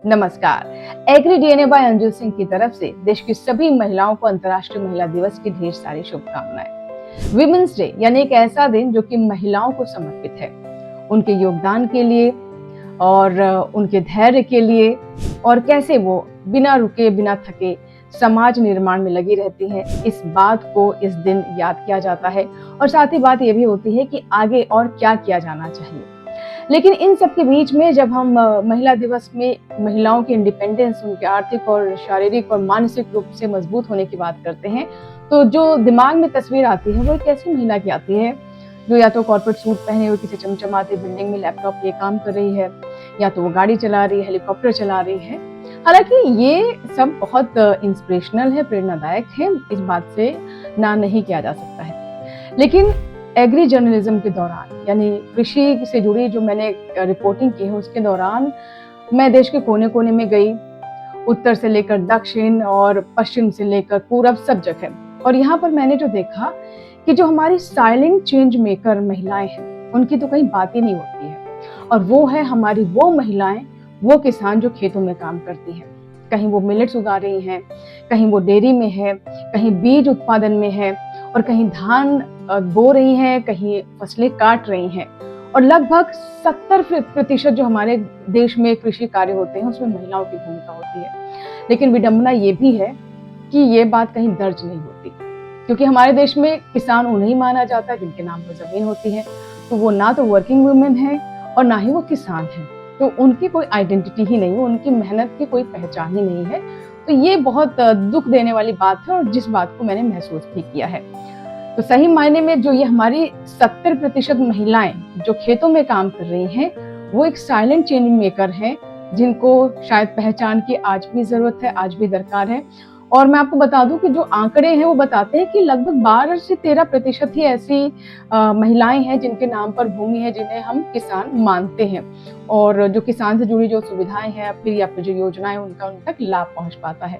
नमस्कार। Agri DNA by Anju Singh की तरफ से देश की सभी महिलाओं को अंतर्राष्ट्रीय महिला दिवस की ढेर सारी शुभकामनाएं। विमेंस डे यानी एक ऐसा दिन जो कि महिलाओं को समर्पित है, उनके योगदान के लिए और उनके धैर्य के लिए, और कैसे वो बिना रुके बिना थके समाज निर्माण में लगी रहती हैं, इस बात को इस दिन याद किया जाता है। और साथ ही बात ये भी होती है कि आगे और क्या किया जाना चाहिए। लेकिन इन सब के बीच में जब हम महिला दिवस में महिलाओं की इंडिपेंडेंस, उनके आर्थिक और शारीरिक और मानसिक रूप से मजबूत होने की बात करते हैं, तो जो दिमाग में तस्वीर आती है वो एक ऐसी महिला की आती है जो या तो कॉर्पोरेट सूट पहने हुए किसी चमचमाती बिल्डिंग में लैपटॉप लिए काम कर रही है, या तो वो गाड़ी चला रही है, हेलीकॉप्टर चला रही है। हालांकि ये सब बहुत इंस्पिरेशनल है, प्रेरणादायक है, इस बात से ना नहीं किया जा सकता है। लेकिन एग्री जर्नलिज्म के दौरान, यानी कृषि से जुड़ी जो मैंने रिपोर्टिंग की है, उसके दौरान मैं देश के कोने कोने में गई, उत्तर से लेकर दक्षिण और पश्चिम से लेकर पूरब, सब जगह। और यहाँ पर मैंने जो देखा कि जो हमारी साइलेंट चेंज मेकर महिलाएं हैं, उनकी तो कहीं बात ही नहीं होती है। और वो है हमारी वो महिलाएं, वो किसान जो खेतों में काम करती हैं। कहीं वो मिलेट्स उगा रही हैं, कहीं वो डेयरी में है, कहीं बीज उत्पादन में है, और कहीं धान बो रही हैं, कहीं फसलें काट रही हैं। और लगभग 70% जो हमारे देश में कृषि कार्य होते हैं उसमें महिलाओं की भूमिका होती है। लेकिन विडंबना ये भी है कि ये बात कहीं दर्ज नहीं होती, क्योंकि हमारे देश में किसान उन्हें माना जाता है जिनके नाम पर जमीन होती है। तो वो ना तो वर्किंग वुमेन है और ना ही वो किसान है, तो उनकी कोई आइडेंटिटी ही नहीं है, उनकी मेहनत की कोई पहचान ही नहीं है। तो ये बहुत दुख देने वाली बात है, और जिस बात को मैंने महसूस भी किया है। तो सही मायने में जो ये हमारी 70% महिलाएं जो खेतों में काम कर रही हैं, वो एक साइलेंट चेंज मेकर हैं, जिनको शायद पहचान की आज भी जरूरत है, आज भी दरकार है। और मैं आपको बता दूं कि जो आंकड़े हैं वो बताते हैं कि लगभग 12 से 13% ही ऐसी महिलाएं हैं जिनके नाम पर भूमि है, जिन्हें हम किसान मानते हैं, और जो किसान से जुड़ी जो सुविधाएं हैं या फिर जो योजनाएं, उनका उन तक लाभ पहुंच पाता है।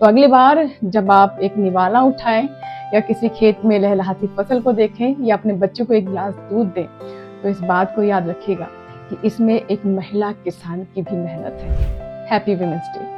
तो अगली बार जब आप एक निवाला उठाएं या किसी खेत में लहलहाती फसल को देखें या अपने बच्चे को एक गिलास दूध दें, तो इस बात को याद रखिएगा कि इसमें एक महिला किसान की भी मेहनत है। Happy women's day.